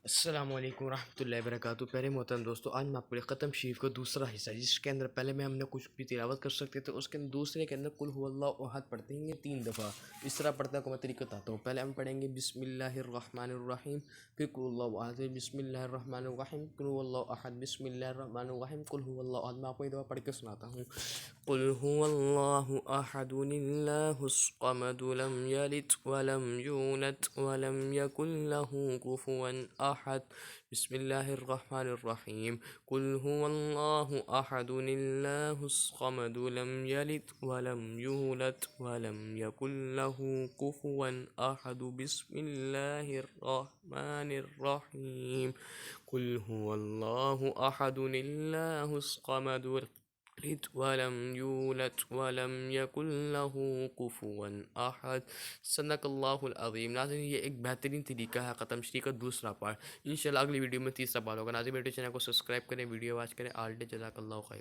السلام علیکم ورحمۃ اللہ وبرکاتہ۔ پیارے محترم دوستو، آج میں آپ کو ختم شریف کا دوسرا حصہ جس کے اندر پہلے میں ہم نے کچھ بھی تلاوت کر سکتے تھے، اس کے اندر دوسرے کے اندر قل هو اللہ احد پڑھتے ہیں گے 3 دفعہ۔ اس طرح پڑھنے کو میں طریقہ بتاتا ہوں۔ پہلے ہم پڑھیں گے بسم اللہ الرحمن الرحیم، پھر قل اللہ احد، پھر بسم اللہ الرحمن الرحیم، قل هو اللہ احد، بسم اللہ الرحمن الرحیم، قل هو اللہ احد۔ میں آپ کو یہ دفعہ پڑھ کے سناتا ہوں۔ قل هو اللہ احد اللہ الصمد لم یلد ولم یولد ولم یکن له کفوا احد۔ بسم اللہ الرحمن الرحیم۔ قل هو اللہ احد اللہ الصمد لم یلد ولم یولد ولم یکن له کفوا احد۔ بسم اللہ الرحمن الرحیم۔ قل هو اللہ احد اللہ الصمد ولم یولد ولم یکن له کفوا احد۔ صدق اللہ العظیم۔ ناظرین، یہ ایک بہترین طریقہ ہے ختم شریف کا دوسرا پارٹ۔ انشاءاللہ اگلی ویڈیو میں تیسرا پارٹ ہوگا۔ ناظرین، میرے چینل کو سبسکرائب کریں، ویڈیو واچ کریں۔ آل ڈے، جزاک اللہ خیر۔